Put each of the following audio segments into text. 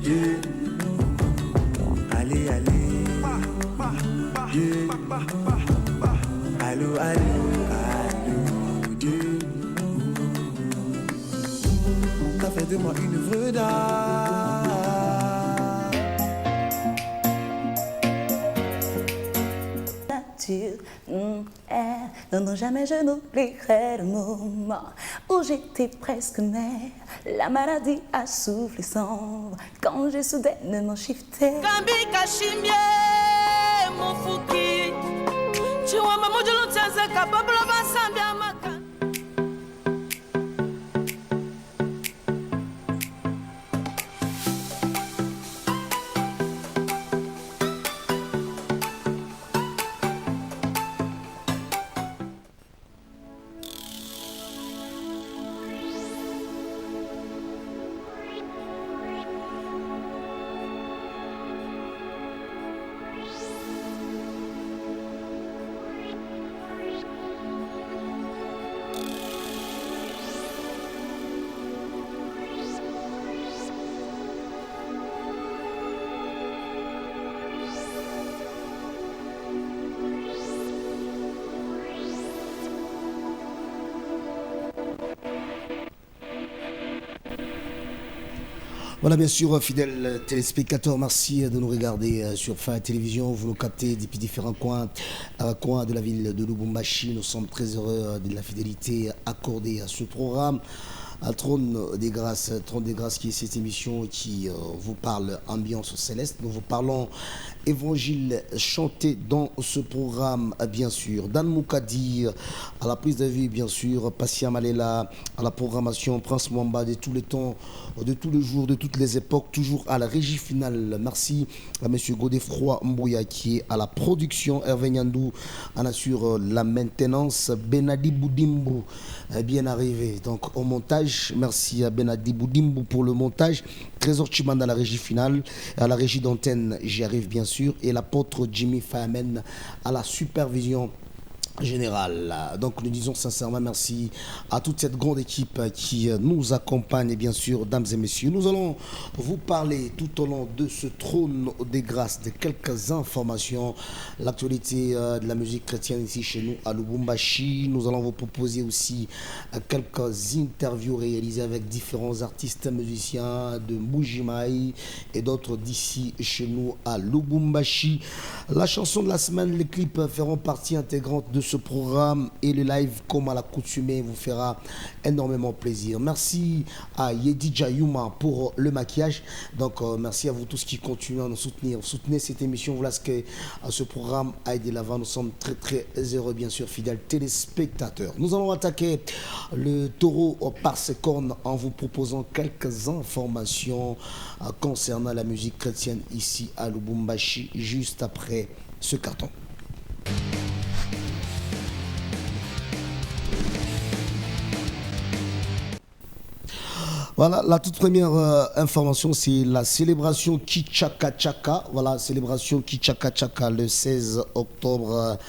Yeah. Allez, allez. Yeah. Allô, allô, allô, Dieu. T'as fait de moi une vedette. Non, non, jamais je n'oublierai le moment où j'étais presque mère. La maladie a soufflé sans voix quand j'ai soudainement shifté. Gambi kashimye mufuki chiwa mamujulu tsanza kababla basambi amaka. Voilà, bien sûr, fidèles téléspectateurs, merci de nous regarder sur Fin Télévision. Vous nous captez depuis différents coins de la ville de Lubumbashi. Nous sommes très heureux de la fidélité accordée à ce programme. Trône des Grâces qui est cette émission qui vous parle ambiance céleste. Nous vous parlons évangile chanté dans ce programme, bien sûr. Dan Moukadir à la prise de vue, bien sûr. Passia Malela à la programmation. Prince Mwamba de tous les temps, de tous les jours, de toutes les époques, toujours à la régie finale. Merci à M. Godefroy Mbouya qui est à la production. Hervé Nyandou en assure la maintenance. Benadi Boudimbo bien arrivé donc au montage. Merci à Benadi Boudimbo pour le montage. Trésor Chimanda à la régie finale. À la régie d'antenne, j'y arrive bien sûr. Et l'apôtre Jimmy Famen à la supervision générale. Donc nous disons sincèrement merci à toute cette grande équipe qui nous accompagne, bien sûr, dames et messieurs. Nous allons vous parler tout au long de ce trône des grâces de quelques informations, l'actualité de la musique chrétienne ici chez nous à Lubumbashi. Nous allons vous proposer aussi quelques interviews réalisées avec différents artistes musiciens de Mbujimaï et d'autres d'ici chez nous à Lubumbashi. La chanson de la semaine, les clips feront partie intégrante de ce programme et le live, comme à l'accoutumée, vous fera énormément plaisir. Merci à Yedi Jayuma pour le maquillage. Donc, merci à vous tous qui continuez à nous soutenir. Soutenez cette émission. Voilà ce que ce programme a aidé l'avant. Nous sommes très, très heureux, bien sûr, fidèles téléspectateurs. Nous allons attaquer le taureau par ses cornes en vous proposant quelques informations concernant la musique chrétienne ici à Lubumbashi, juste après ce carton. Voilà, la toute première information, c'est la célébration Kichaka Chaka. Voilà, célébration Kichaka Chaka le 16 octobre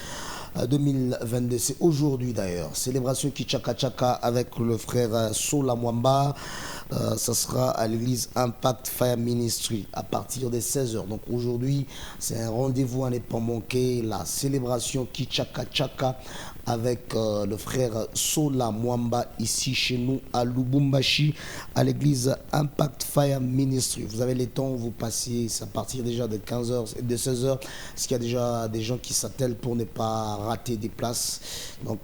2022. C'est aujourd'hui d'ailleurs. Célébration Kichaka Chaka avec le frère Sola Mwamba. Ça sera à l'église Impact Fire Ministry à partir des 16h. Donc aujourd'hui, c'est un rendez-vous à ne pas manquer. La célébration Kichaka Chaka avec le frère Sola Mwamba ici chez nous à Lubumbashi à l'église Impact Fire Ministry. Vous avez les temps, vous passez, c'est à partir déjà de 15h et de 16h, parce qu'il y a déjà des gens qui s'attellent pour ne pas rater des places. Donc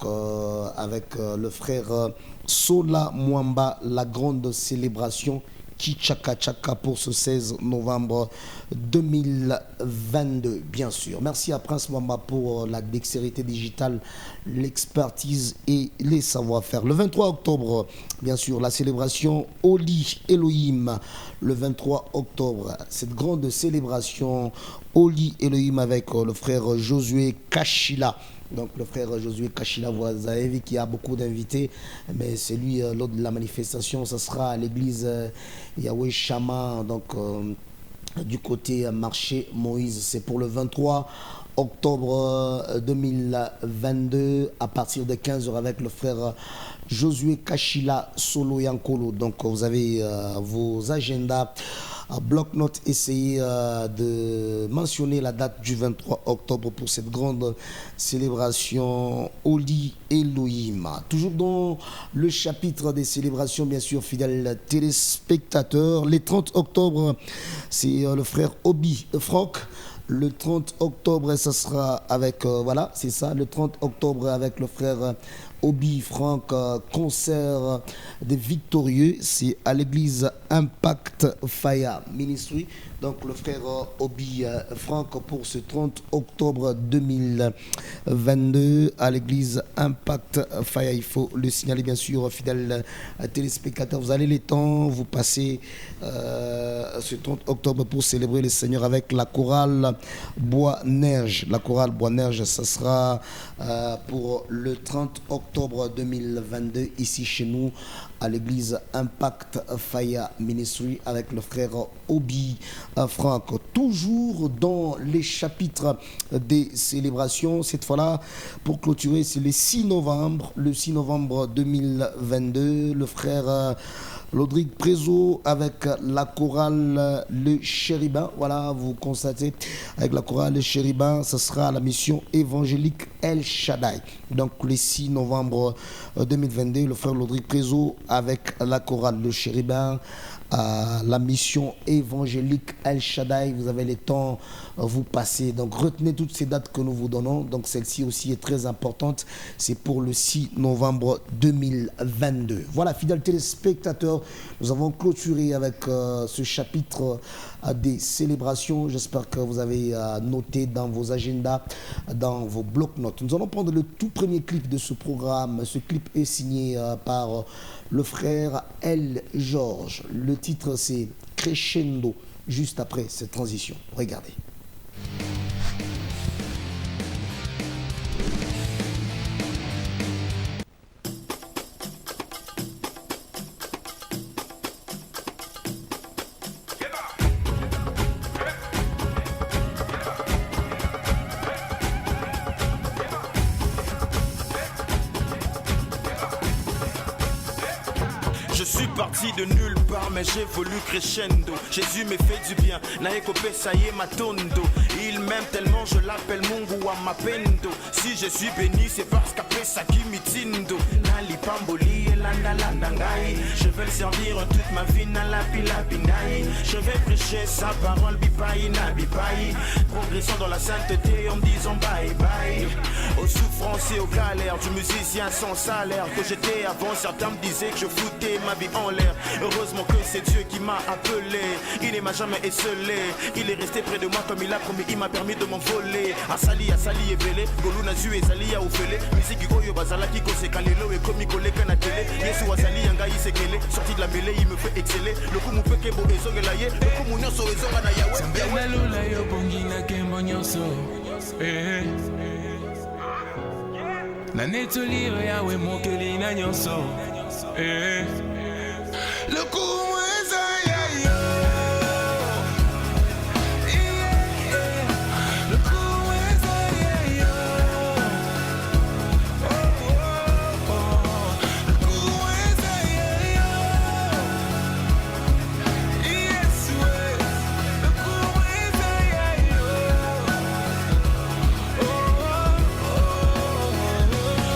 avec le frère Sola Mwamba, la grande célébration Kichaka Chaka pour ce 16 novembre 2022, bien sûr. Merci à Prince Mwamba pour la dextérité digitale, l'expertise et les savoir-faire. Le 23 octobre, bien sûr, la célébration Oli Elohim. Le 23 octobre, cette grande célébration Oli Elohim avec le frère Josué Kachila. Donc le frère Josué Kachila, vous avez vu qu'il y a beaucoup d'invités, mais c'est lui, lors de la manifestation, ce sera à l'église Yahweh Shama, donc du côté marché Moïse. C'est pour le 23 octobre 2022 à partir de 15h avec le frère Josué Kachila Solo Yankolo. Donc vous avez vos agendas. Bloc-notes, essayez de mentionner la date du 23 octobre pour cette grande célébration Oli Elohim. Toujours dans le chapitre des célébrations, bien sûr, fidèles téléspectateurs. Les 30 octobre, c'est le frère Obi Franck. Le 30 octobre, ça sera avec, voilà, c'est ça, le 30 octobre avec le frère Obi Franck, concert des victorieux, c'est à l'église Impact Fire Ministry. Donc le frère Obi Franck pour ce 30 octobre 2022 à l'église Impact Fire. Il faut le signaler bien sûr, fidèles téléspectateurs. Vous allez les temps, vous passez ce 30 octobre pour célébrer le Seigneur avec la chorale Bois-Neige. La chorale Bois-Neige, ça sera pour le 30 octobre 2022 ici chez nous à l'église Impact Fire Ministry avec le frère Obi Franck. Toujours dans les chapitres des célébrations, cette fois-là, pour clôturer, c'est le 6 novembre. Le 6 novembre 2022, le frère Lodric Prézo avec la chorale Le Chérubin. Voilà, vous constatez, avec la chorale Le Chérubin, ce sera la mission évangélique El Shaddai. Donc le 6 novembre 2022, le frère Lodric Prézo avec la chorale Le Chérubin, la mission évangélique El Shaddai. Vous avez les temps, vous passez. Donc retenez toutes ces dates que nous vous donnons. Donc celle-ci aussi est très importante. C'est pour le 6 novembre 2022. Voilà, fidèles téléspectateurs, nous avons clôturé avec ce chapitre des célébrations. J'espère que vous avez noté dans vos agendas, dans vos blocs-notes. Nous allons prendre le tout premier clip de ce programme. Ce clip est signé par le frère El Georges. Le titre c'est Crescendo, juste après cette transition. Regardez. Je suis parti de nulle part mais j'évolue crescendo. Jésus me fait du bien, naekope ça y est ma tondo. Il m'aime tellement je l'appelle Mungu wa mapendo. Si je suis béni c'est parce qu'après ça qui mitindo. Nali pamboli et landa landangai. Je vais le servir toute ma vie na la pinai. Je vais prêcher sa parole bipai na bipai. Progressant dans la sainteté en me disant bye bye. Aux souffrances et aux galères du musicien sans salaire que j'étais avant, certains me disaient que je foutais ma vie en l'air. Heureusement que c'est Dieu qui m'a appelé. Il ne m'a jamais esselé. Il est resté près de moi comme il a promis. Il m'a permis de m'envoler. Asali et belé. Golou Nazu et Zali a ofele. Musique Oyo Bazala qui kose kalelo et komi koleka na télé. Yesu Azali yanga isekele. Sorti de la mêlée il me fait exceller. Le coup mou peke bo ezonge la ye. Le coup mou nyonso ezonga na yawe. Sambela lula yo bongi na kembo nyonso. Na netoliro yawe mokeli na nyonso. Le kumweza ya yo. Le kumweza ya yo. Le kumweza ya yo. Yes we. Le kumweza ya yo.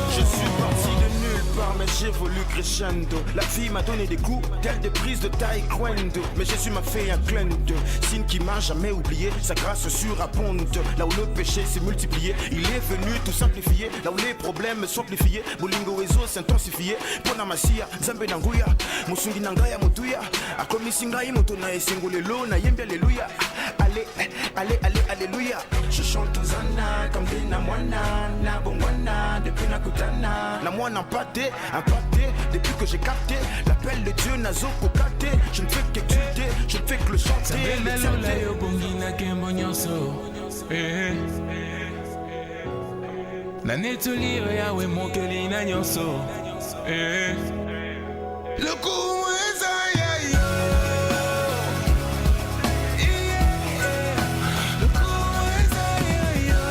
Je suis parti de nulle part mais j'évolue crescendo. La vie m'a donné des coups, telles des prises de taekwondo. Mais Jésus m'a fait un clin d'œil, signe qui m'a jamais oublié. Sa grâce surabonde, là où le péché s'est multiplié. Il est venu tout simplifier, là où les problèmes sont amplifiés. Bolingo ezo s'intensifié. Pona masia, zambe nanguya. Musungi nangaya motuya. Akomisi ngai moto na esengolelo na yembi alléluia. Allez, allez, allez, alléluia. Je chante Zana comme des namwana. Na bongwana depuis na kutana. Na moi impacté, depuis que j'ai capté l'appel de Dieu nazo kokate. Je ne fais qu'exulter, je ne fais que le chanter. Sambela lula yo bongi na kembo nyonso. Na netoliro yawe mokeli na nyonso. Le kumweza ya yo. Le kumweza ya yo.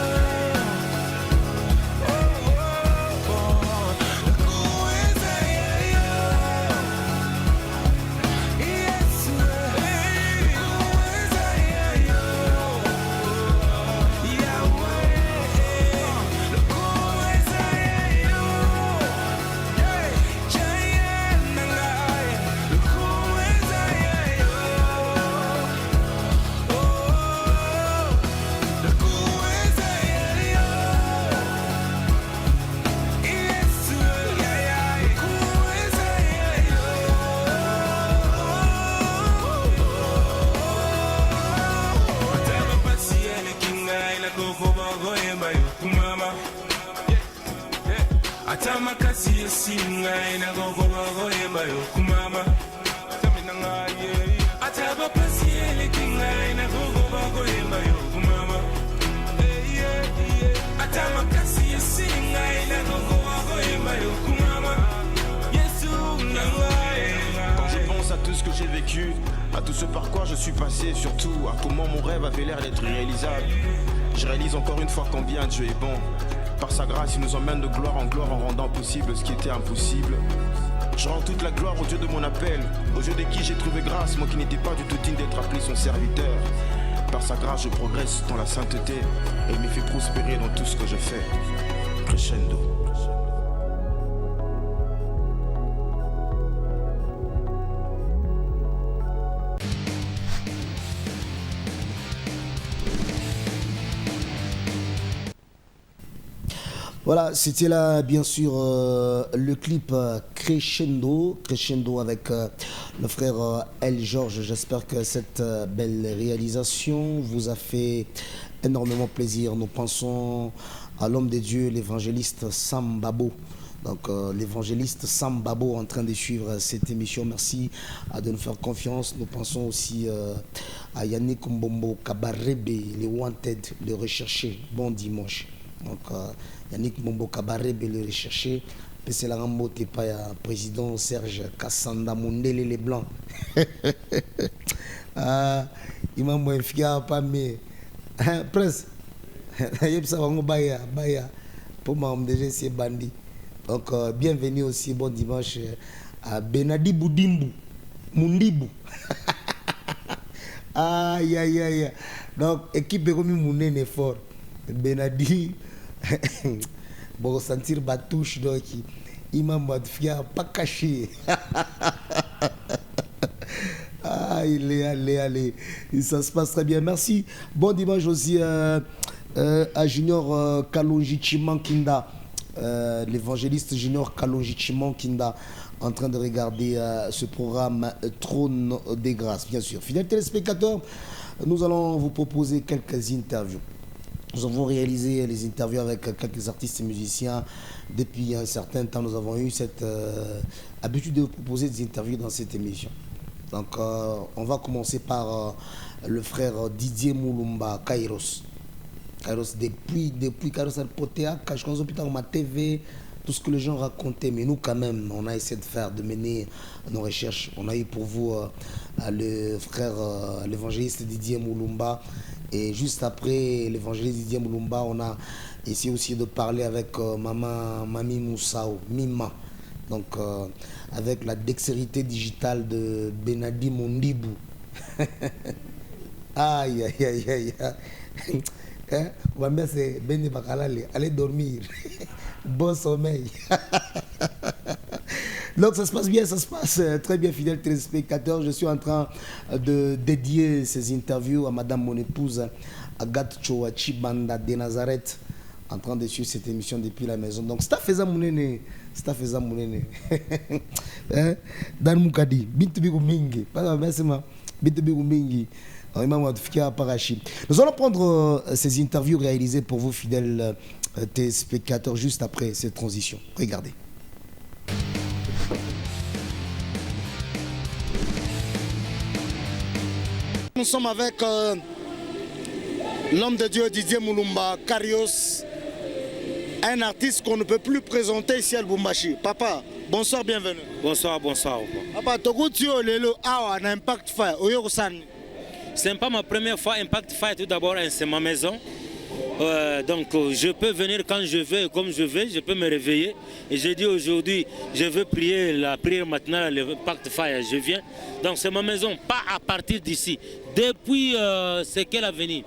singa ina go go yemba yo kumama tamina ngaye ataba pasi ele kinga ina go yemba yo kumama atama kasi singa ina go yemba yo kumama Yesu nangaye. Quand je pense à tout ce que j'ai vécu, à tout ce par quoi je suis passé, surtout à comment mon rêve avait l'air d'être irréalisable, je réalise encore une fois combien Dieu est bon. Par sa grâce, il nous emmène de gloire en gloire en rendant possible ce qui était impossible. Je rends toute la gloire au Dieu de mon appel, au Dieu de qui j'ai trouvé grâce, moi qui n'étais pas du tout digne d'être appelé son serviteur. Par sa grâce, je progresse dans la sainteté et il me fait prospérer dans tout ce que je fais. Crescendo. Voilà, c'était là bien sûr le clip Crescendo avec le frère L. Georges. J'espère que cette belle réalisation vous a fait énormément plaisir. Nous pensons à l'homme de Dieu, l'évangéliste Sam Babo. Donc l'évangéliste Sam Babo en train de suivre cette émission. Merci de nous faire confiance. Nous pensons aussi à Yannick Mbombo Kabarebe, les Wanted, le recherché. Bon dimanche. Donc Yannick Mbombo Kabarebe, le recherché. C'est la rambote pas président Serge Kassanda Mundele les Blancs. Il m'a moins fier pas mais presse. Il ça va baya pour moi déjà c'est bandit. Donc bienvenue aussi, bon dimanche à Benadi Boudimbu Mundibu. Aïe aïe aïe. Donc équipe comme Mounene fort. Benadi bon sentir batouche donc il m'a modifié pas caché. Il est allé, ça se passe très bien, merci. Bon dimanche aussi à Junior Kalonji Chimankinda, l'évangéliste Junior Kalonji Chimankinda, en train de regarder ce programme Trône des Grâces, bien sûr. Fidèles téléspectateurs, nous allons vous proposer quelques interviews. Nous avons réalisé les interviews avec quelques artistes et musiciens. Depuis un certain temps, nous avons eu cette habitude de vous proposer des interviews dans cette émission. Donc, on va commencer par le frère Didier Moulumba, Kairos. Kairos, depuis Kairos Alpotea, Kairos ma TV, tout ce que les gens racontaient. Mais nous, quand même, on a essayé de mener nos recherches. On a eu pour vous le frère, l'évangéliste Didier Moulumba. Et juste après l'évangéliste Didier Moulumba, on a essayé aussi de parler avec Mami Moussao, Mima. Donc, avec la dextérité digitale de Benadi Mondibu. Aïe, aïe, aïe, aïe. Hein? Ma mère, c'est Beni Bakalale. Allez dormir. Bon sommeil. Donc, ça se passe bien, ça se passe très bien, fidèles téléspectateurs. Je suis en train de dédier ces interviews à madame mon épouse, Agathe Choachi Banda de Nazareth, en train de suivre cette émission depuis la maison. Donc, c'est à faisant mon aîné. C'est à faisant mon aîné. Dan Moukadi, Bintubigu Mingi. Merci, ma. Bintubigu Mingi. Nous allons prendre ces interviews réalisées pour vous, fidèles téléspectateurs, juste après cette transition. Regardez. Nous sommes avec l'homme de Dieu Didier Moulumba, Kairos, un artiste qu'on ne peut plus présenter ici à Lubumbashi. Papa, bonsoir, bienvenue. Bonsoir, bonsoir. Papa, Togutio Lelo Awa na Impact Fire, Oyosan. Ce n'est pas ma première fois Impact Fire, tout d'abord, c'est ma maison. Donc je peux venir quand je veux, comme je veux, je peux me réveiller. Et je dis aujourd'hui, je veux prier la prière matinale, l'Impact Fire, je viens. Donc c'est ma maison, pas à partir d'ici. Depuis, c'est quelle avenue?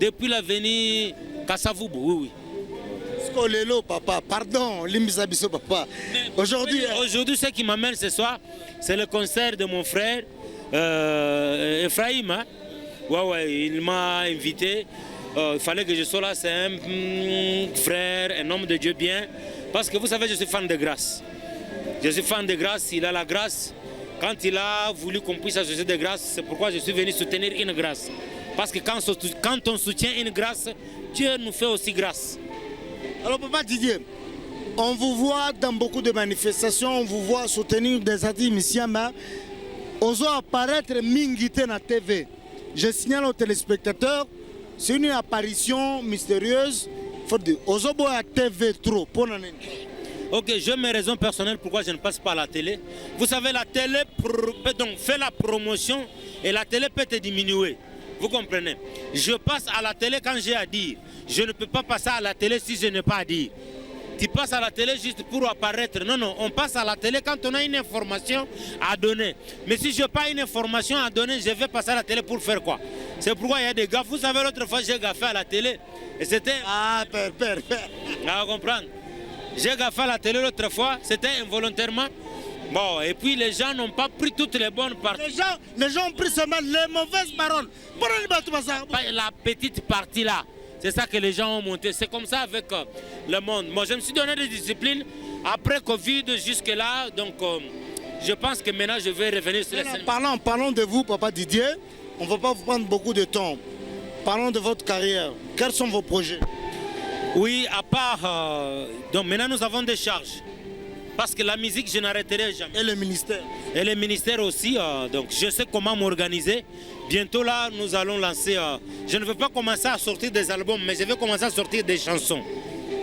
Depuis l'avenue Kassavoubou, oui, oui. Skolelo, papa, pardon, Limbisabiso, papa. Aujourd'hui, ce qui m'amène ce soir, c'est le concert de mon frère, Ephraim. Hein? Ouais, il m'a invité. Il fallait que je sois là, c'est un frère, un homme de Dieu bien. Parce que vous savez, je suis fan de grâce. Je suis fan de grâce, il a la grâce. Quand il a voulu qu'on puisse associer de grâce, c'est pourquoi je suis venu soutenir une grâce. Parce que quand on soutient une grâce, Dieu nous fait aussi grâce. Alors papa Didier, On vous voit dans beaucoup de manifestations, on vous voit soutenir des artistes musiciens, mais on doit apparaître mingité na TV. Je signale aux téléspectateurs, c'est une apparition mystérieuse. Faut dire, on doit à TV trop. Ok, j'ai mes raisons personnelles pourquoi je ne passe pas à la télé. Vous savez, la télé fait la promotion et la télé peut te diminuer. Vous comprenez? Je passe à la télé quand j'ai à dire. Je ne peux pas passer à la télé si je n'ai pas à dire. Tu passes à la télé juste pour apparaître. Non, non, on passe à la télé quand on a une information à donner. Mais si je n'ai pas une information à donner, je vais passer à la télé pour faire quoi? C'est pourquoi il y a des gars. Vous savez, l'autre fois, j'ai gaffé à la télé. Et c'était... Ah, père. Ah, vous comprenez? J'ai gaffé à la télé l'autre fois, c'était involontairement. Bon, et puis les gens n'ont pas pris toutes les bonnes parties. Les gens ont pris seulement les mauvaises paroles. La petite partie là, c'est ça que les gens ont monté. C'est comme ça avec le monde. Moi, je me suis donné des disciplines après Covid jusque là. Donc, je pense que maintenant, je vais revenir sur la scène. Parlons de vous, Papa Didier. On ne va pas vous prendre beaucoup de temps. Parlons de votre carrière. Quels sont vos projets? Oui, à part... donc maintenant, nous avons des charges. Parce que la musique, je n'arrêterai jamais. Et le ministère? Et le ministère aussi. Donc je sais comment m'organiser. Bientôt là, nous allons lancer... je ne veux pas commencer à sortir des albums, mais je vais commencer à sortir des chansons.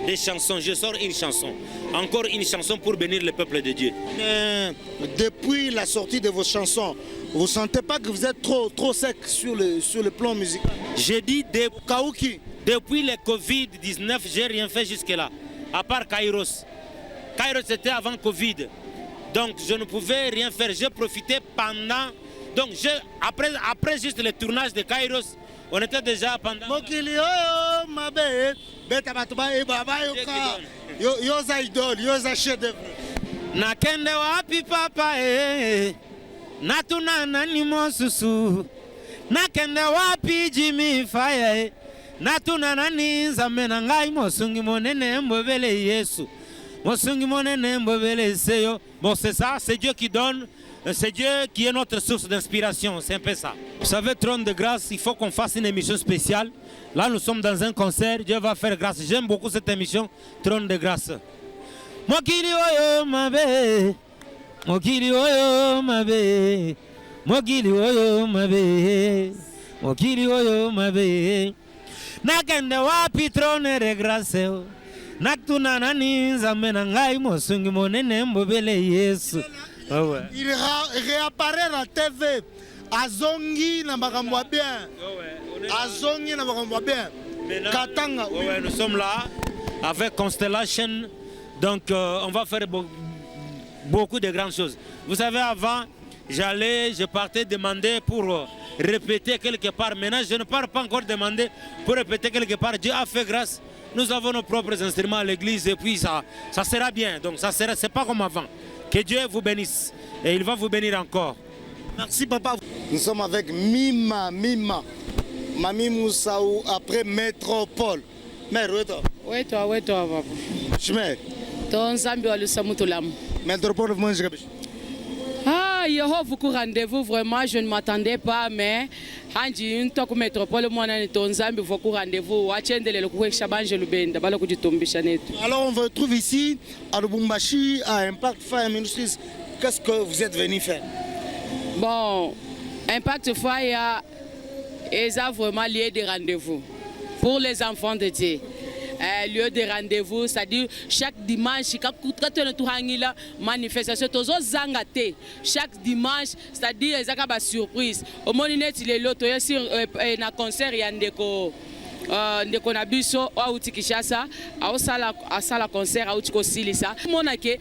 Des chansons. Je sors une chanson. Encore une chanson pour bénir le peuple de Dieu. Mais depuis la sortie de vos chansons, vous ne sentez pas que vous êtes trop sec sur le plan musical? J'ai dit depuis le Covid-19, je n'ai rien fait jusque-là. À part Kairos. Kairos c'était avant Covid. Donc je ne pouvais rien faire. J'ai profité pendant... Donc après juste le tournage de Kairos, on était déjà pendant... Nakende wapi papa natuna nani mosusu. Nakende wapi Jimmy Fire. Natuna nani zamena ngai mosungi monene mbobele Yesu. Mosungi monene mbobele seyo. Bon, c'est ça, c'est Dieu qui donne. C'est Dieu qui est notre source d'inspiration, c'est un peu ça. Vous savez, Trône de grâce, il faut qu'on fasse une émission spéciale. Là, nous sommes dans un concert, Dieu va faire grâce. J'aime beaucoup cette émission, Trône de grâce. Mokili oyo mabe, mokili oyo mabe, mokili oyo mabe, mokili oyo mabe. Nakende wapi Trône de grâce, natuna nani zamena ngai mosungi monene mbobele Yesu. Oh ouais. Il réapparaît à la TV. Azongi na makambo bien. Azongi na makambo bien. Katanga. Ouais, nous sommes là avec Constellation. Donc on va faire beaucoup de grandes choses. Vous savez, avant, je partais demander pour répéter quelque part. Maintenant, je ne pars pas encore demander pour répéter quelque part. Dieu a fait grâce. Nous avons nos propres instruments à l'église et puis ça sera bien. Donc ça sera, c'est pas comme avant. Que Dieu vous bénisse et il va vous bénir encore. Merci papa. Nous sommes avec Mima. Mami Moussaou après Métropole. Mère, où est toi? Oui, toi, papa. Chimère. Ton Zambie a le Samutolam. Métropole, vous mangez quelque chose? Ah, Yehova, vous rendez-vous vraiment, je ne m'attendais pas, mais Hanji, une toque métropole, moi, ton Zambie, vous rendez-vous. Alors, on vous retrouve ici à Lubumbashi, à Impact Fire Ministries. Qu'est-ce que vous êtes venu faire? Bon, Impact Fire est vraiment lié de rendez-vous pour les enfants de Dieu. Lieu de rendez-vous, c'est-à-dire chaque dimanche, quand on a une manifestation, chaque dimanche, c'est-à-dire il y a une surprise. Au moment où il y a un concert, il y a ndeko na biso auti Kinshasa asala concert auti ko silisa monake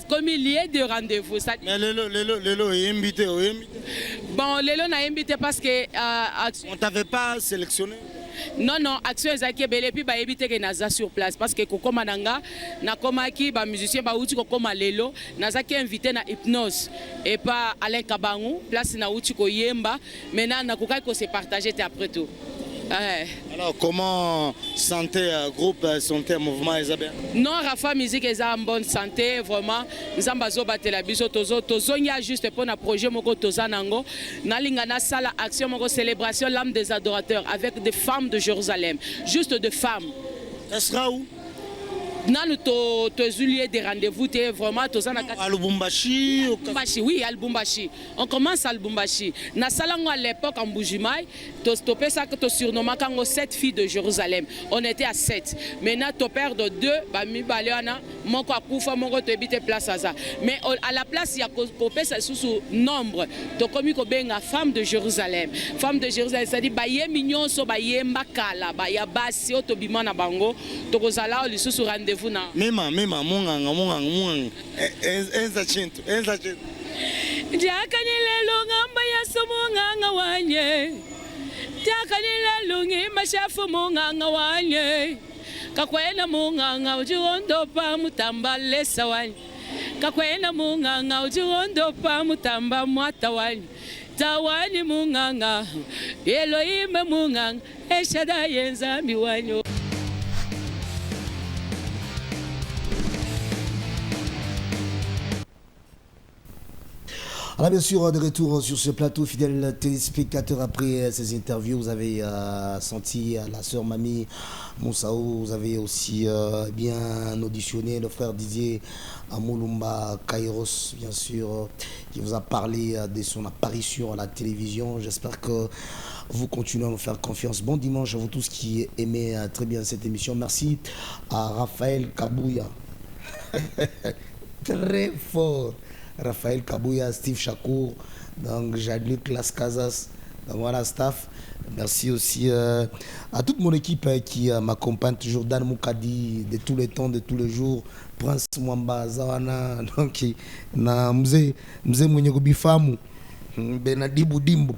comme lieu de rendez-vous. Mais lelo est invité. Bon, lelo na invité parce que on t'avait pas sélectionné. Non, action ezaki belé puis ba éviter que naza sur place parce que kokoma nanga na komaki ba musicien ba uti kokoma lelo nazaki invité na hypnose et pas Alain Kabangu place na uti ko yemba maintenant na kokai ko se partager après tout. Alors comment santé groupe santé mouvement Isabelle? Non, Rafa musique est en bonne santé vraiment. Nous avons besoin de la biso tozo juste pour un projet moko tozanango nalinga na sala action moko célébration l'âme des adorateurs avec des femmes de Jérusalem, juste des femmes. Ça sera où? nanu tozulier des rendez-vous te vraiment tozana à Lubumbashi oui à Lubumbashi on commence à Lubumbashi na salango à l'époque en Bujimai to pesa que to surnommé kango 7 filles de Jérusalem on était à 7 maintenant to père de 2 ba mi baleana moko akufa moko to habite place ça mais à la place il y a ko pesa sous nombre to komi ko benga femme de Jérusalem c'est-à-dire ba ye mignon so ba ye mbakala ba ya basi to bimana bango to kozala li sous rendez-vous na mema munganga enza chintu Jakanile lungamba ya sumunganga wanye Jakanile lungi mashafu munganga wanye Kakwena munganga ujuondo pa mutamba lesa wanye Kakwena munganga ujuondo pa mutamba mwata wanye Tawani munganga Elohim munganga Eshada yenzambi wanyo. Alors bien sûr, de retour sur ce plateau, fidèles téléspectateurs, après ces interviews, vous avez senti la sœur Mamie Moussao, vous avez aussi bien auditionné le frère Didier Amoulumba Kairos, bien sûr, qui vous a parlé de son apparition à la télévision. J'espère que vous continuez à nous faire confiance. Bon dimanche à vous tous qui aimez très bien cette émission. Merci à Raphaël Kabouya. Très fort. Raphaël Kabouya, Steve Chakour, donc Jean-Luc Las Casas, donc voilà, staff. Merci aussi à toute mon équipe qui m'accompagne toujours, Dan Moukadi, de tous les temps, de tous les jours, Prince Mwamba, Zawana, donc na mzee mwenye kubifamu, Benadibu Dimbu.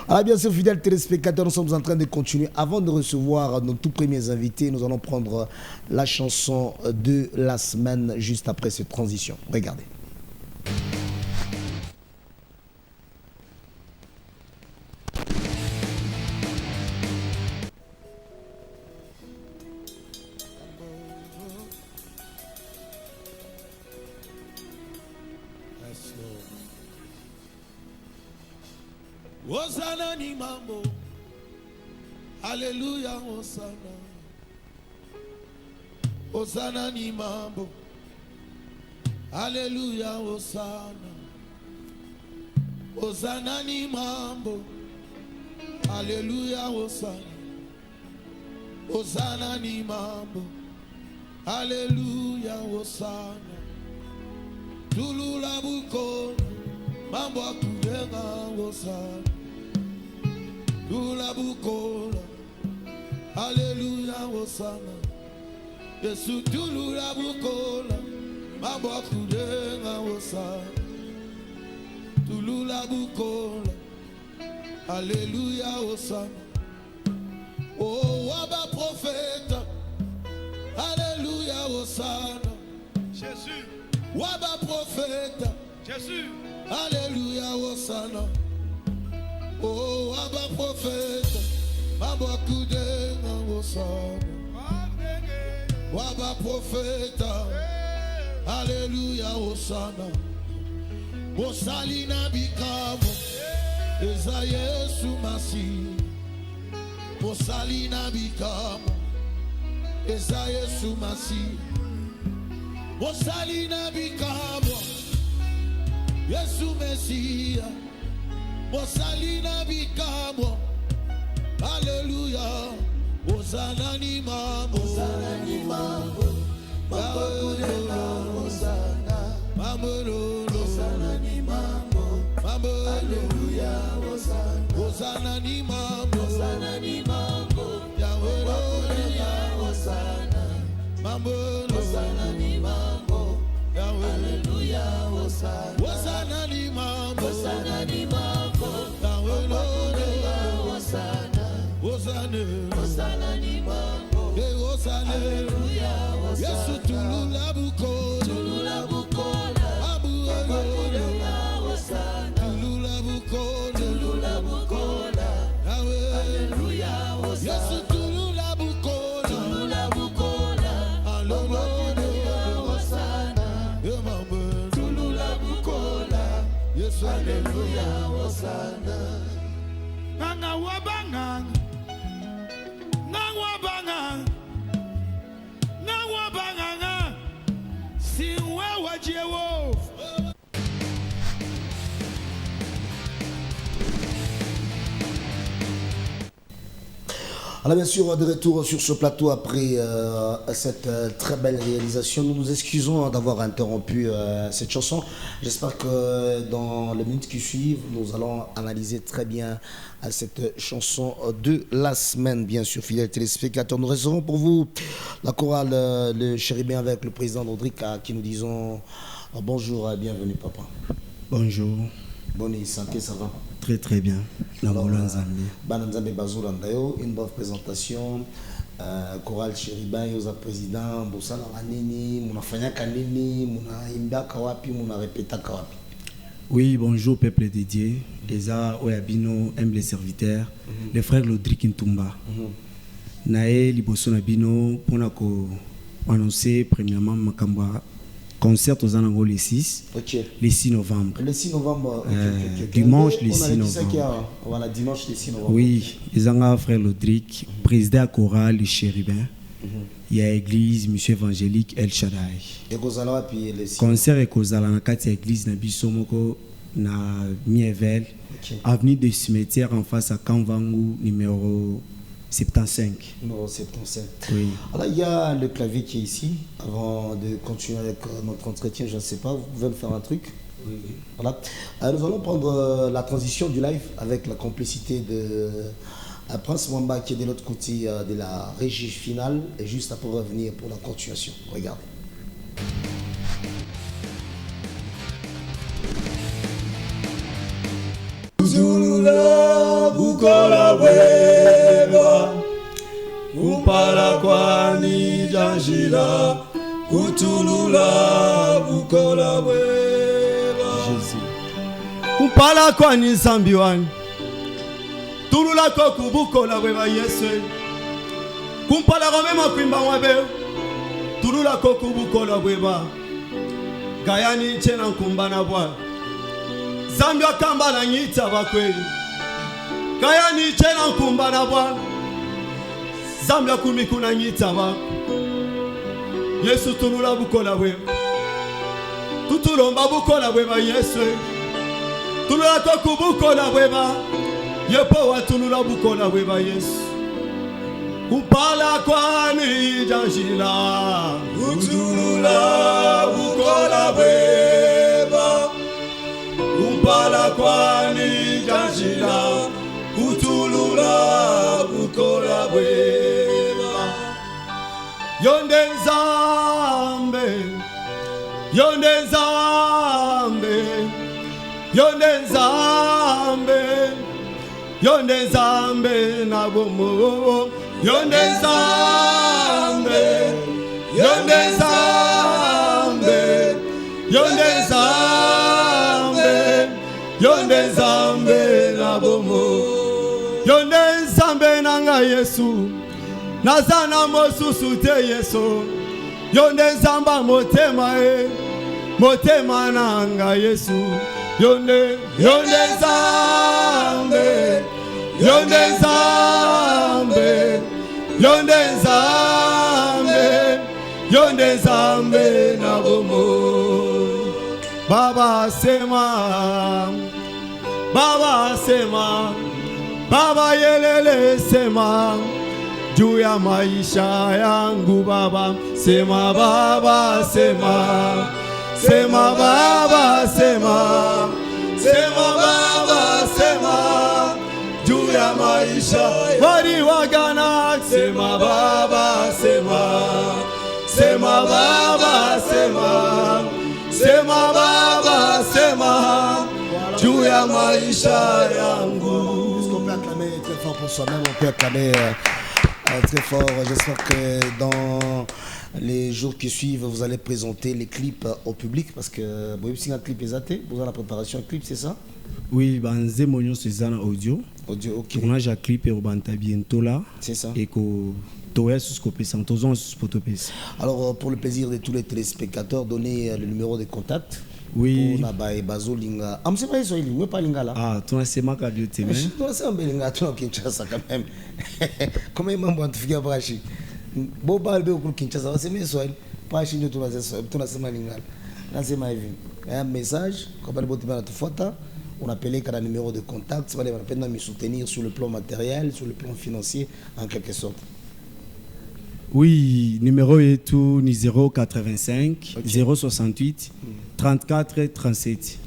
Alors bien sûr, fidèles téléspectateurs, nous sommes en train de continuer. Avant de recevoir nos tout premiers invités, nous allons prendre la chanson de la semaine juste après cette transition. Regardez. Hosanna ni mambo, Hallelujah, Hosanna. Hosanna ni mambo, Hallelujah, Hosanna. Hosanna ni mambo, Hallelujah, Hosanna. Hosanna ni mambo, Hallelujah, Hosanna. Tulula buko, mambo akudenga Hosanna. Tula bukola, Hallelujah, Hosanna. Yesu tulula bukola, mambo akudenga Hosanna. Tulula bukola, Hallelujah, Hosanna. Oh, waba prophète, Hallelujah, Hosanna. Jésus. Waba prophète, Jésus. Hallelujah, Hosanna. Oh, Abba prophète, Mamba Kudenga Hosanna. Abba prophète, Alléluia Hosanna. Mosalina bikamo, Eza Yesu Masi. Mosalina bikamo, Eza Yesu Masi. Mosalina bikamo, Yesu Mesia. Mosalina bikamo, Hallelujah. Hosanna ni mambo, Hosanna ni mambo, mambo kudenga Hosanna, mambo Hosanna ni mambo, mambo Hallelujah Hosanna, Hosanna ni mambo, Hosanna ni mambo, Yahweh Hosanna, mambo Hosanna ni mambo, Yahweh Hallelujah Hosanna, Hosanna ni mambo, Hosanna ni mambo. Hosanna ni mambo, Hosanna, Yesu tulula bukola, tulula bukola, Hallelujah, Hosanna, tulula bukola, tulula bukola, Hallelujah, Hosanna, Yesu tulula bukola, tulula bukola, Hallelujah, Hosanna, tulula bukola, Yesu Hallelujah, Hosanna. Nanga wabanganga Alors bien sûr, de retour sur ce plateau après cette très belle réalisation. Nous nous excusons d'avoir interrompu cette chanson. J'espère que dans les minutes qui suivent, nous allons analyser très bien cette chanson de la semaine. Bien sûr, fidèles téléspectateurs, nous resterons pour vous la chorale Le Chérubin avec le président Rodrigue qui nous disons bonjour et bienvenue papa. Bonjour. Bonne santé, ça va? Très très bien. Alors, une brève présentation. Chorale Chérubin, Yosa président, Bosala Nini, Mounafanya Kanini, Mouna Kawapi, Mouna Répéta Kawapi. Oui, bonjour peuple dédié. Eza Oyabino, humble serviteur, les frères Lodrik Ntumba. Nae Liboso Nabino, pour annoncer premièrement Makamba. Concert aux Anangos le 6, le 6 novembre. Le 6 novembre, dimanche le 6 novembre. Voilà, dimanche le 6 novembre. Oui, les Anga frère Lodrik, président à chorale Le Chérubin. Il y a l'église, monsieur évangélique El Shaddai. Et Kozala, puis le 6. Concert et Kozala, dans la église, na Bissomoko, na Mievel, avenue des cimetières en face à Kanvangu, numéro 75. Numéro 75. Oui. Alors il y a le clavier qui est ici. Avant de continuer avec notre entretien, je ne sais pas, vous pouvez me faire un truc? Oui. Voilà. Nous allons prendre la transition du live avec la complicité de Prince Mwamba qui est de l'autre côté de la régie finale et juste après revenir pour la continuation. Regardez. Zulula bukola weba Upala kwani janjila Kutulula bukola weba Jésus. Upala kwani zambiwani Tulula koku bukola weba Yesu Kumpala romema kwimba wabe Tulula koku bukola weba Gayani chena nkumbana bwa Zambia kamba na nyita bakweli Kaya ni chena nkumba na bwana Zambia kumi kuna nyita ba Yesu tulula bukola we Tutulomba bukola we ba Yesu Tulula koku bukola we ba Yepo wa tulula bukola we ba Yesu Upala kwa ni janjila Utulula bukola we ba Upala kwani janjila Kutulula bukola bweba Yonde nzambe Yonde nzambe Yonde nzambe Yonde nzambe na bomo Yonde nzambe Yonde nzambe Yonde nzambe Yonde nzambe na bomo Yonde nzambe nanga Yesu Nazana mosusu te Yesu Yonde nzamba motema Motema nanga Yesu Yonde nzambe Yonde nzambe Yonde nzambe Yonde nzambe na bomo Baba sema Baba sema Baba yelele sema juu ya maisha yangu Baba sema Baba sema Sema Baba sema Sema Baba sema juu ya maisha wali wagana sema Baba sema Sema Baba sema Sema Baba sema juu ya maisha yangu. Est-ce qu'on peut acclamer très fort pour soi-même? On peut acclamer très fort. J'espère que dans les jours qui suivent, vous allez présenter les clips au public parce que vous avez un clip exacté. Vous avez la préparation un clip, c'est ça? Oui, banze monyo c'est un audio. Audio, ok. Tournage à clip et Robanta bientôt là. C'est ça. Et que alors pour le plaisir de tous les téléspectateurs, donnez le numéro de contact. Oui. On a bazolinga. Ah, c'est pas Swahili, on pas lingala. Ah, tu as c'est ma cadio témé. Tu as c'est un belinga, tu as Kinshasa quand même. Comment il m'a tu figure Brachi. Bon balbe au Kinshasa, c'est mes Swahili. Brachi tu as c'est ma lingala. Là c'est ma vie. Un message, comme le boté na tufata, on appelait qu'à numéro de contact, ça va les peine de me soutenir sur le plan matériel, sur le plan financier en quelque sorte. Oui, numéro est tout ni 085 068 34 37.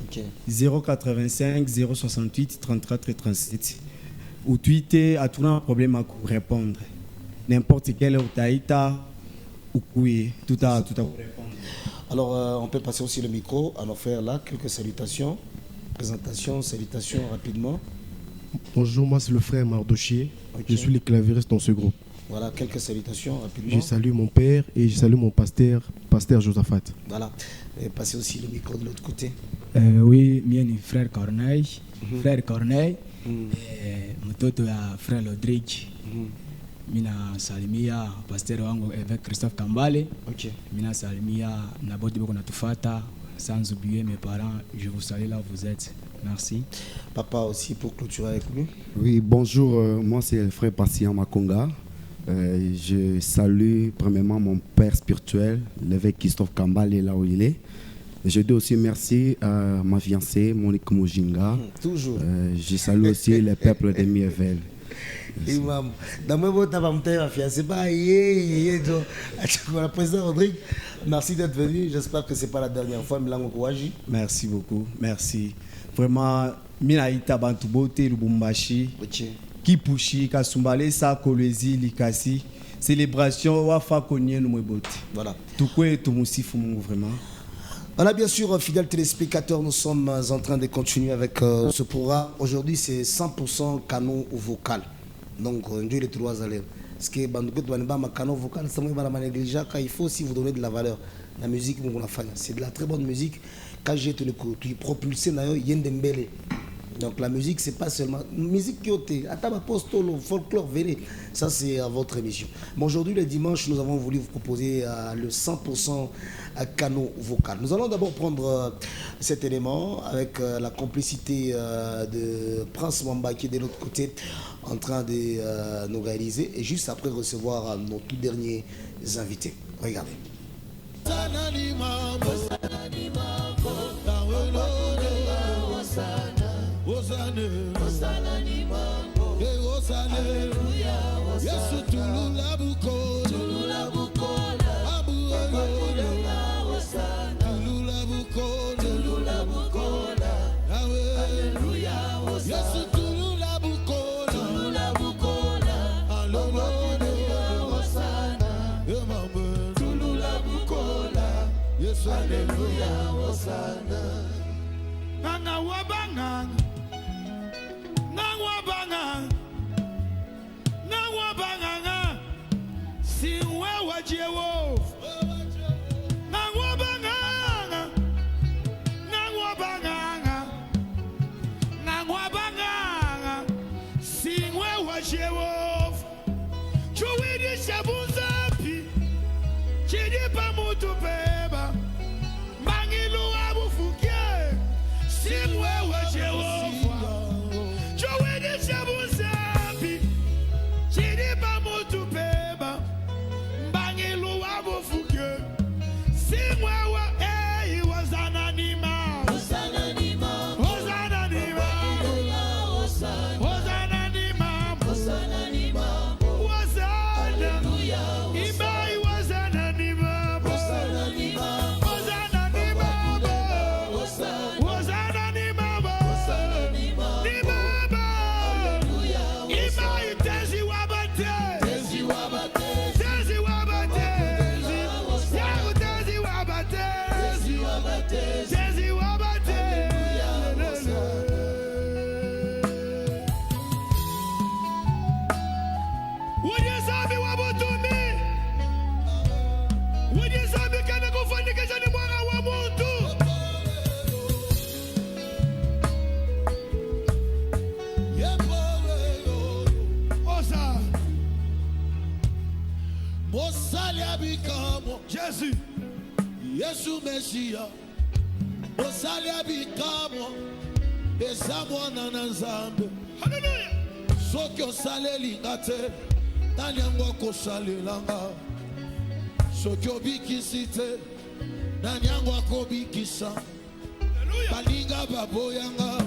085 068 34 37. Ou Twitter a tout un problème à répondre. N'importe quel taïta ou couille, tout à répondre. Alors on peut passer aussi le micro à nos frères là, quelques salutations, présentations, salutations rapidement. Bonjour, moi c'est le frère Mardochier, je suis le clavieriste dans ce groupe. Voilà, quelques salutations rapidement. Je salue mon père et je salue mon pasteur Josaphat. Voilà, et passez aussi le micro de l'autre côté. Oui, mien frère Corneille, frère Corneille, mtoto ya frère Lodrick. Mina salimia pasteur wangu avec Christophe Kambale. Mina salimia na boti boko natufata, sans oublier mes parents. Je vous salue là où vous êtes. Merci. Papa aussi pour clôturer avec lui. Oui, bonjour, moi c'est le frère Patient Makonga. Je salue premièrement mon père spirituel, l'évêque Christophe Kambale, là où il est. Je dis aussi merci à ma fiancée, Monique Mojinga. Toujours. Je salue aussi le peuple de Mirevel. Merci d'être venu. J'espère que ce n'est pas la dernière fois. Merci beaucoup. Merci. Vraiment, Minaïta Bantubote, Lubumbashi. Kipushi, Kasumbale, Sakolezi, Likasi, célébration, Wafa Konye, Numwebote. Voilà. Tout quoi est tout moussifou, vraiment. Voilà, bien sûr, fidèles téléspectateurs, nous sommes en train de continuer avec ce programme. Aujourd'hui, c'est 100% canon vocal. Donc, Dieu les trois allées. Parce que le canon vocal, il faut aussi vous donner de la valeur. La musique, c'est de la très bonne musique. Quand j'ai tout le coup, tu es propulsé, il y a une belle. Donc la musique, c'est pas seulement musique qui est ataba postolo, folklore, venez. Ça c'est à votre émission. Bon, aujourd'hui le dimanche, nous avons voulu vous proposer le 100% canon vocal. Nous allons d'abord prendre cet élément avec la complicité de Prince Mwamba qui est de l'autre côté en train de nous réaliser et juste après recevoir nos tout derniers invités. Regardez. Hosanna ni mambo, Hallelujah, Yesu tulula bukola, tulula bukola, tulula bukola, tulula bukola, Hallelujah, Yesu tulula bukola, tulula bukola, Hallelujah, Hosanna, tulula bukola, Yesu Hallelujah, Hosanna. Nanga wabanga. Jésus, Yesu Messia, osali ya bikamwa eza mwana na nzambe soki osalelinga te nani yango akosalelanga soki obikisi te nani yango akobikisa baninga baboyanga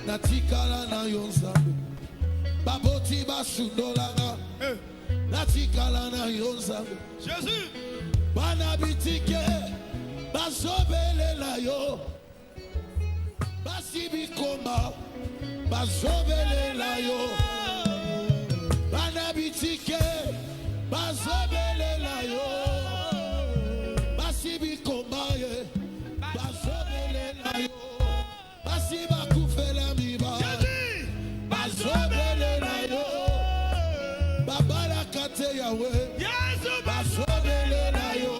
natikala na yo nzambe baboti basundolanga natikala na yo nzambe bana bitike bazobelela yo basi bikomba bazobelela yo bana bitike bazobelela yo basi bikomba ye bazobelela yo basi bakufela miba bazobelela yo babalaka te yawe bazobelela yo.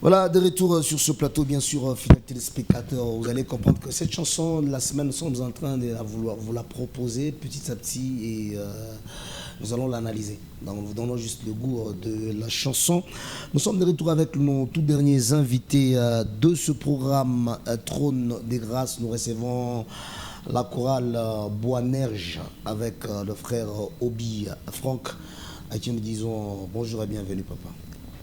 Voilà, de retour sur ce plateau, bien sûr, fidèles téléspectateurs. Vous allez comprendre que cette chanson, la semaine, nous sommes en train de vous la proposer petit à petit et nous allons l'analyser. Donc, nous vous donnons juste le goût de la chanson. Nous sommes de retour avec nos tout derniers invités de ce programme Trône des Grâces. Nous recevons la chorale Boanerges avec le frère Obi Franck, à qui nous disons bonjour et bienvenue, papa.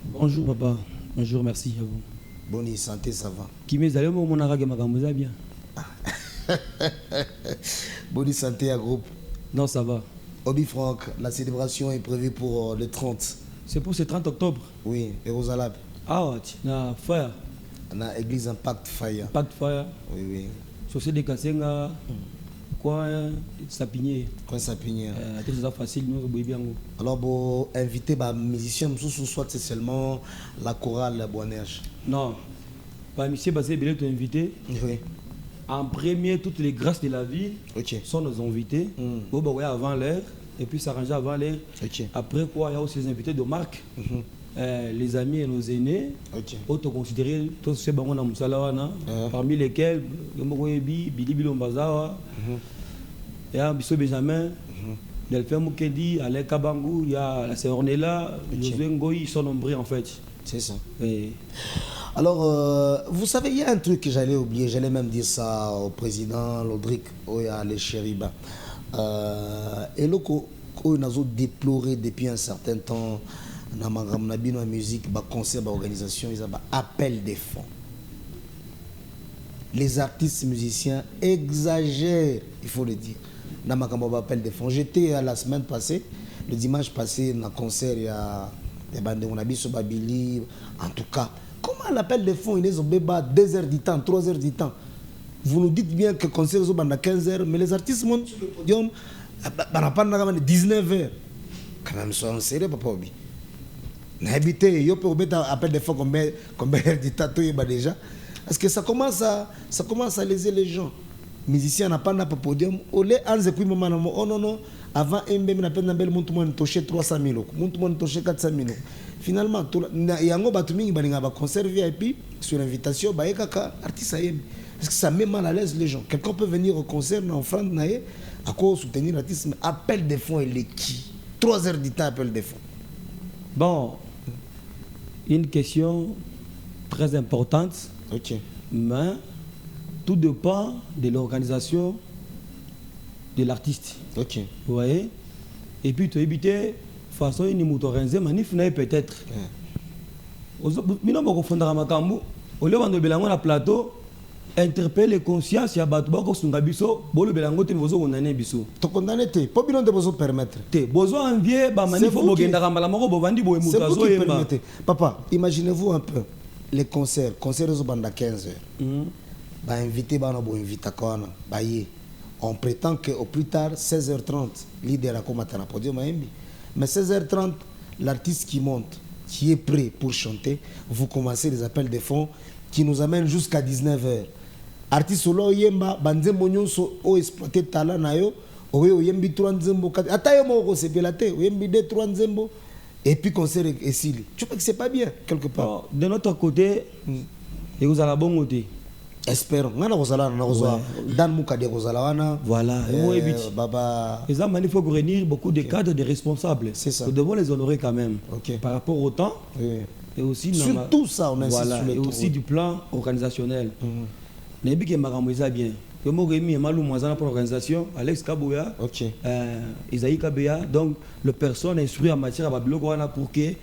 Bonjour, papa. Bonjour, merci à vous. Bonne santé, ça va. Qui m'est allé mon arabe makamouza bien. Bonne santé à groupe. Non, ça va. Obi Franck, la célébration est prévue pour le 30. C'est pour ce 30 octobre. Oui, Jérusalem. Ah, na Fire. Na église Impact Fire. Impact Fire. Oui, oui. Société de Kassenga. Quoi, Sapinier. Quoi, Sapinier. C'est facile, nous, bien. Alors, bon, inviter les musiciens, soit c'est seulement la chorale Boanerges. Non. Pas monsieur Basé Belé t'ont invité. Oui. En premier, toutes les grâces de la ville sont nos invités. Bon, bah, ouais, avant l'heure. Et puis s'arranger avant l'heure. Après quoi, il y a aussi les invités de marque. Les amis et nos aînés, autoconsidérés, tous ces banques dans Moussalawana, parmi lesquels Billy Bilombazawa, il y a Bissot Benjamin, Delphin Moukedi, Alain Kabangou, il y a la sœur Ornella, Josué Ngoï, ils sont nombreux en fait. C'est ça. Alors, vous savez, il y a un truc que j'allais oublier, j'allais même dire ça au président Lodric, à les Chériba. Et là, on a déploré depuis un certain temps. Dans la musique, dans concert, dans l'organisation, ils ont appel des fonds. Les artistes musiciens exagèrent, il faut le dire. Dans ma appel des fonds. J'étais la semaine passée, le dimanche passé, dans un concert, il y a des bandes, on a vu sur Babili. En tout cas, comment l'appel des fonds, il est au 2 heures du temps, 3 heures du temps. Vous nous dites bien que le concert est à 15 heures, mais les artistes montent sur le podium à 19 heures. Quand même, soyons sérieux, papa Obi. N'habitez, yo peut mettre appel des fois combien de tatoués déjà. Parce que ça commence à léser les gens. Musiciens n'a pas de podium. Olé anze kui mama namo. Oh non non. Avant MB na peine n'ambel monte moi touché 300 000 euros. Monte moi touché 400 000 euros. Finalement, yango batumingi balinga ba concert VIP sur invitation ba ekaka artiste ayem. Parce que ça met mal à l'aise les gens. Quelqu'un peut venir au concert en offrande naé à cause soutenir l'artiste. Mais appel des fonds et les qui 3 heures du temps appel des fonds. Bon. Une question très importante, mais tout dépend de l'organisation de l'artiste. Vous voyez? Et puis, tu as évité façon une motorisée, manif peut-être. Maintenant, on va makambu. Au lieu de belango na plateau, interpeller les consciences, il y a batubako sungabiso, bolo belango te bozo onane biso. To condamné te, pas bilan de bozo permettre. Te bozo envier ba manif bogenda kambala moko bovandi boye mutazo yemba. Papa, imaginez-vous un peu les concerts aux banda 15 heures. Ba invité ba na bo invita kona, ba yé. On prétend que au plus tard 16h30, leader a commencé na podium maembi. Mais 16h30, l'artiste qui monte, qui est prêt pour chanter, vous commencez les appels de fonds qui nous amènent jusqu'à 19h. Artiste solo yemba banzembo nyonso o exploiter talent na yo o yembi 3 nzembo ata yo moko sepela te o yembi 2 3 nzembo et puis concert et sili. Tu vois que c'est pas bien quelque part. De notre côté, et vous allez bon côté. espérons ngana kozala na kozwa Dan Mukade kozala wana voilà baba les hommes il faut réunir beaucoup de cadres de responsables, c'est ça, nous devons les honorer quand même par rapport au temps et aussi sur tout ça on insiste sur et aussi du plan organisationnel nebi ke makambo eza bien que mo remi malu mwazana pour l'organisation Alex Kaboya Isaïe Kabeya, donc le personne instruit en matière à babiloko wana pour que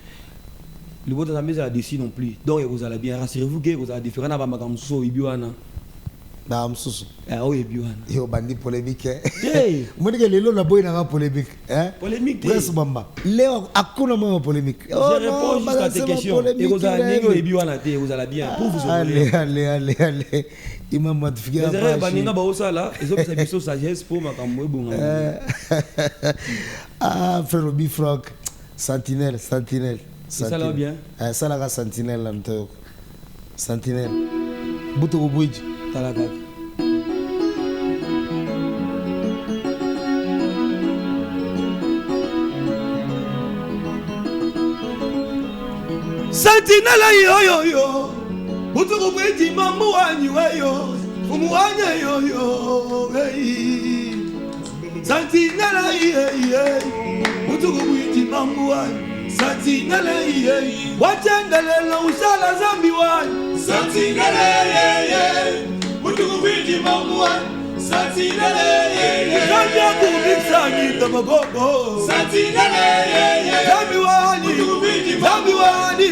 le vote de la mise à la décision non plus. Donc vous allez bien, rassurez-vous que vous avez différents à Magamso Ibiwana. Bah, Msusu. Ah oui, Ibiwana. Yo bandi polémique. Hey, moi que les lots la boy n'a polémique. Hein? Polémique. Presse Bamba. Léo, akuna mo polémique. Je réponds juste à tes questions. Et vous allez négo Ibiwana te, vous allez bien. Pour vous allez. Il m'a modifié. Les erreurs banina ba osa là, ils ont fait biso sagesse pour makambo ebonga. Ah, frère Bifrock, Sentinelle. Ça va bien. Ça la Sentinelle là nto. Sentinelle. Buto kubuji. Talaga. Sentinelle yo. Buto kubuji mamu wanyu yo. Umuwanya yo. Sentinelle Buto kubuji mamu wanyu. Sentinelle, watendele la usala zambi wan. Sentinelle, mutukuwiti mamuan. Sentinelle, kanya kubiksa ni tamagogo. Sentinelle, zambi wani, zambi wani.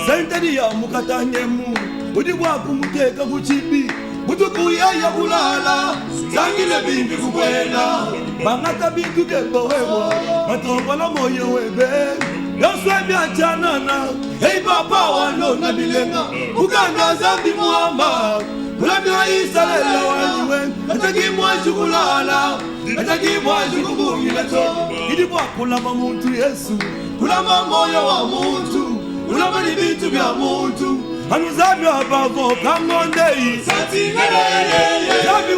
Sentinelle ya mukatanyemu, udibwa kumuteka kuchibi. Mutukuya ya kulala, zangile bimbi kubwela. Bangata bintu kembo wewa, matombola moyo webe. Yoswe miachanana, hey papa wano na bilenga. Uganda zambi muamba, kulami wa Israela waniwe. Ataki mwa shukulala, ataki mwa shukubungile to. Idibwa kulama muntu Yesu, kulama moyo wa muntu. Kulama ni bintu bya muntu. Anuzami abavo kangondei. Sentinelle, zambi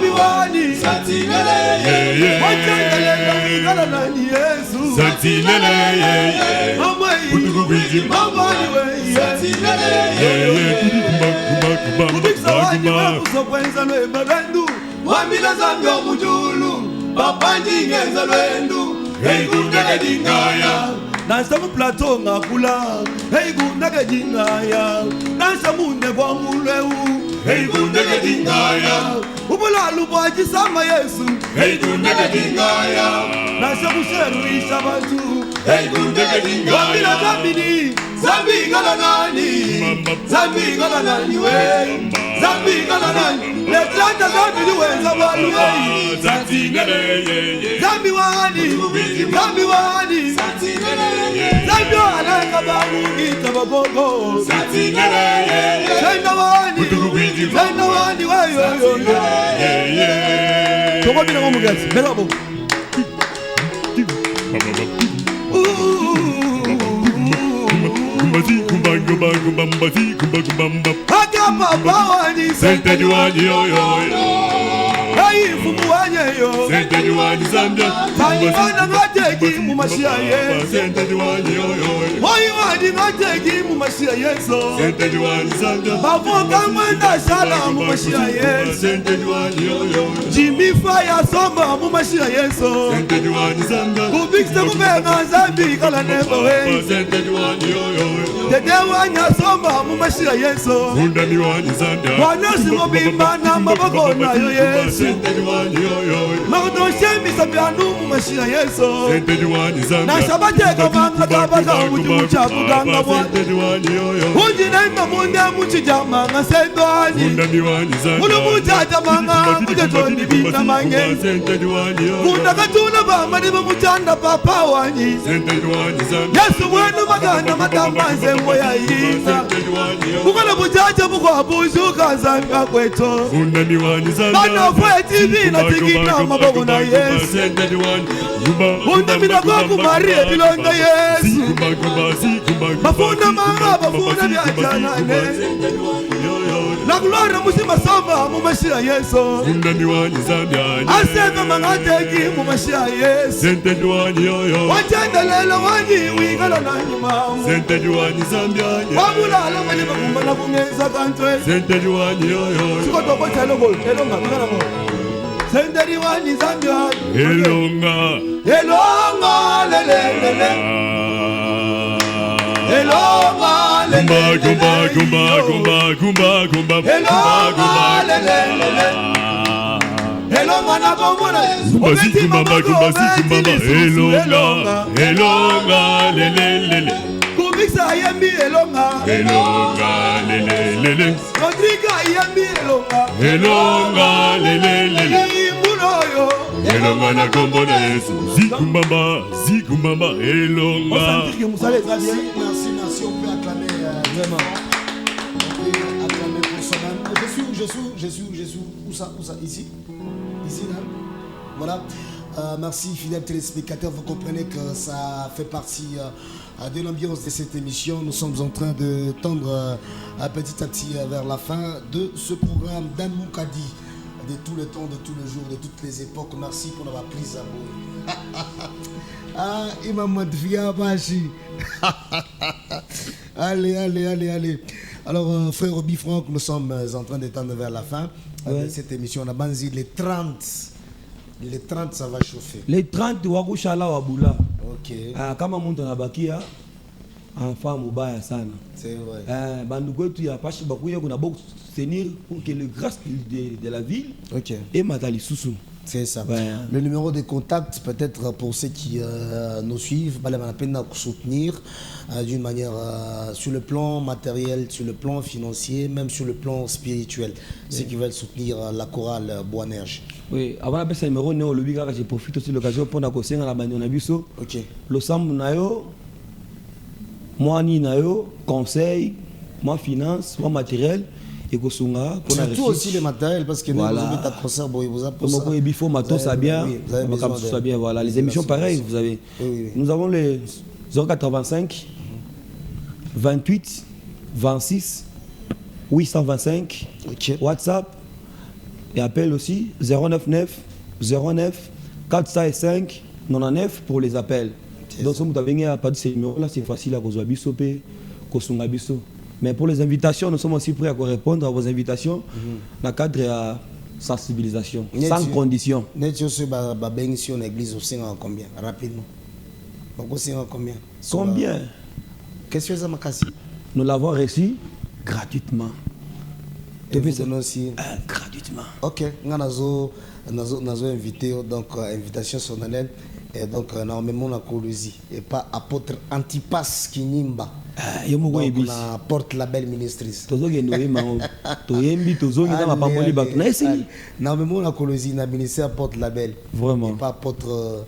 wani. Sentinelle, wachangalele ngala nani Yesu. Sentinelle, mama we. Sentinelle, kubiksa wani wakuso kwenza lwe babendu. Wamila zambi omujulu, papa njingeza lwendu. Hey kundege dingaya. Nansa mu plateau ngakula, hey kundege dingaya. Nansa munde kwa muleu, hey kundege dingaya. Ubulalu bwaji sama Yesu, hey kundege dingaya. Nansa musheru isha bantu, hey kundege dingaya. Wamila zambini, zambi ngala nani we. Zambi ngala nani, letrata zambi we zabalu we. Zambi wani. Zambi wala kabangi tabagogo. Senda wani we yo. Toko bina mo mugasi, belabo. Akapa bawani Sente wani yo. Hey fumu wanye yo. Sente wani Zambia. Wana ngateki mu mashia ye. Sente wani yo. Wani ngateki mu mashia yeso. Sente wani Zambia. Bafoka mwenda shala mu mashia ye. Sente wani yo. Jimmy Fire somba mu mashia yeso. Sente wani Zambia. Kubikse kubenga zambi kala nebo we. Sente wani yo. Tete wanya somba mu mashia yeso. Munda ni wani Zambia. Wanasi mobimba na maboko na yo yeso. Sente wani yo. Makoto shemi sabianu mu mashia yeso. Sente wani Zambia. Na sabate kabanga kabaka ujucha kuganga bwa. Sente wani yo. Uji naimba munde muchijama nga sendwani. Munda ni wani Zambia. Ulu muchacha manga kujetoni bina mange. Sente wani yo. Munda katuna ba maniba muchanda papa wani. Sente wani Zambia. Yesu mwenu magana matamba zembo ya ina. Mukana muchacha mukwa bujuka zanga kweto. Munda ni wani Zambia. Bana fwe TV na tikina mabogo na Yesu. Sente wani. Munda mina kwa kumarie bilonga Yesu. Mafuna manga bafuna bya janane. La gloire musima samba mumashia Yesu. Zindani wani zambiani. Asema mangateki mumashia Yesu. Zenteni wani yoyo. Wachendelelo wani wigalo na nyuma. Zenteni wani zambiani. Wabulala wani magumba na kumeza kantwe. Zenteni wani yoyo. Siko toko chalo gol. Elonga migana mo. Zenteni wani zambiani. Elonga. Elonga lelelele. Elonga lelelele. Gumba. Elonga lelelele. Elonga na komona. Elonga lelelele. Kumisa yembi elonga. Elonga lelelele. Rodriga yembi elonga. Elonga lelelele. Imunoyo. Elonga na kombo na Yesu. Zikumbamba, elonga. Merci, on peut acclamer vraiment. On peut acclamer pour son âme. Je suis. Où ça? Ici, là. Voilà. Merci, fidèles téléspectateurs. Vous comprenez que ça fait partie de l'ambiance de cette émission. Nous sommes en train de tendre petit à petit vers la fin de ce programme d'Anne Moukadi. De tout le temps, de tous les jours, de toutes les époques. Merci pour avoir pris à bout. Ah, il m'a montré à Bachi. Allez. Alors, frère Roby Franck, nous sommes en train d'étendre vers la fin de cette émission. On a banzi les 30. Les 30, ça va chauffer. Les 30, wakushala wabula. Ok. Kama muntu nabakia, enfant mubaya sana. C'est vrai. Banduko tu ya pashi bakuya kuna beaucoup tenir pour que le grâce de la ville et Matali Soussou. C'est ça. Le numéro de contact, peut-être pour ceux qui nous suivent, la peine de soutenir d'une manière sur le plan matériel, sur le plan financier, même sur le plan spirituel. Ceux qui veulent soutenir la chorale Boanerge. Oui, avant de passer le numéro, j'ai profité aussi de l'occasion pour nous la bande biso. Ok. Le Sam Nayo, moi ni Nayo, conseil, moi finance, moi matériel. Surtout aussi les matériels parce que voilà. Nous avons concert il faut matos ça bien, voilà. Les émissions pareilles, vous avez. Nous avons les 085 28 26 825 WhatsApp et appel aussi 099 09 405 99 pour les appels. Donc si vous avez à pas de ces numéros là, c'est facile à vous abissoper, kosunga biso. Mais pour les invitations, nous sommes aussi prêts à répondre à vos invitations dans le cadre de sensibilisation, sans condition. Sur l'église, combien? Rapidement. Combien? Combien? Qu'est-ce que ça cassé? Nous l'avons reçu gratuitement. Et vous donnez aussi gratuitement. Ok. Nous avons invité, donc invitation solennelle. Et donc, normalement, on a Colosi. Et pas apôtre Antipas Kinimba. Donc, on a porte-label ministrice. Normalement, on a Colosi, on a ministère porte-label. Vraiment. Et pas apôtre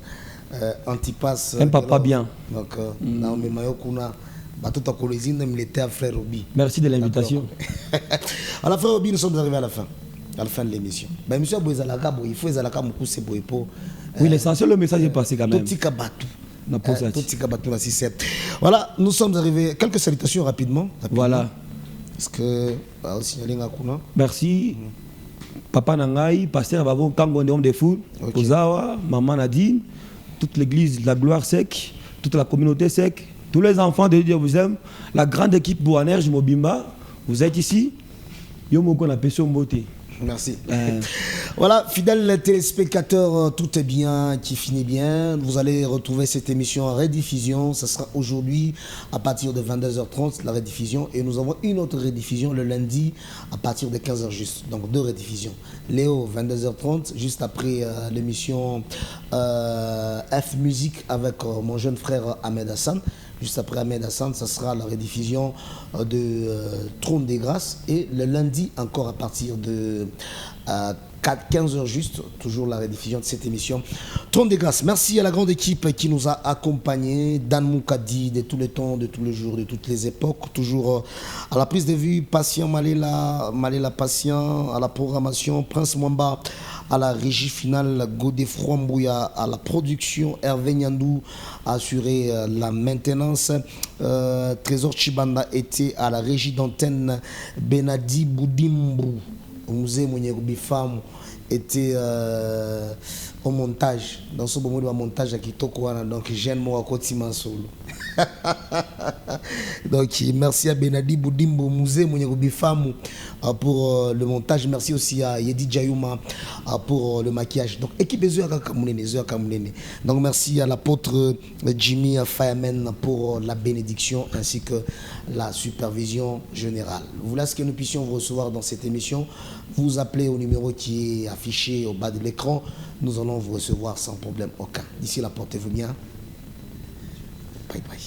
Antipas. Un papa bien. Donc, normalement, on a tout à Colosi, on a militaire frère Roby. Merci de l'invitation. Alors, frère Roby, nous sommes arrivés à la fin. À la fin de l'émission. Ben, monsieur Boizalaka, il faut Zalaka Moukousse Boipo. Oui, l'essentiel, le message est passé quand même. Voilà, nous sommes arrivés. Quelques salutations rapidement. Voilà. Est-ce que signaler Ngakuna? Merci. Papa Nangaï, pasteur Babo Kango de Fou, Ozawa, Maman Nadine, toute l'église de la gloire sec, toute la communauté sec, tous les enfants de Dieu vous aiment, la grande équipe Boanerge Mobimba, vous êtes ici. Yomoko na Pession Mbote. Merci. Voilà, fidèles téléspectateurs, tout est bien, qui finit bien. Vous allez retrouver cette émission en rediffusion. Ce sera aujourd'hui à partir de 22h30, la rediffusion. Et nous avons une autre rediffusion le lundi à partir de 15h juste. Donc 2 rediffusions. Léo, 22h30, juste après l'émission F Musique avec mon jeune frère Ahmed Hassan. Juste après Ahmed Hassan, ça sera la rediffusion de Trône des Grâces. Et le lundi, encore à partir de 15h juste, toujours la rediffusion de cette émission. Trône des grâces. Merci à la grande équipe qui nous a accompagnés. Dan Moukadi, de tous les temps, de tous les jours, de toutes les époques. Toujours à la prise de vue, Patient Malela Patient, à la programmation, Prince Mwamba, à la régie finale, Godefroy Mbouya, à la production, Hervé Nyandou a assuré la maintenance. Trésor Chibanda était à la régie d'antenne, Benadi Boudimbu. Musée Mounyegoubi Femme était au montage. Dans ce moment de montage à Kitoko, donc j'aime moi côté Mansolo. Donc merci à Benadi Boudimbo Musée Mounyegoubi Femme pour le montage. Merci aussi à Yedi Djayouma pour le maquillage. Donc équipe Kamounene. Donc merci à l'apôtre Jimmy Fireman pour la bénédiction ainsi que la supervision générale. Voilà ce que nous puissions vous recevoir dans cette émission. Vous appelez au numéro qui est affiché au bas de l'écran. Nous allons vous recevoir sans problème aucun. D'ici là, portez-vous bien. Bye bye.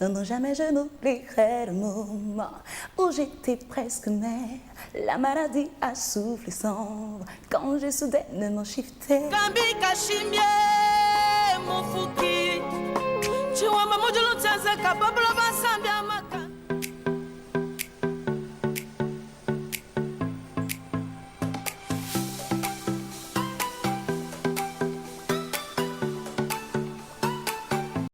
Non, jamais je n'oublierai le moment où j'étais presque mère. La maladie a soufflé sans quand j'ai soudainement shifté. Gambi Kashimie, mon fouki. Tu vois, maman, je l'entends, c'est capable de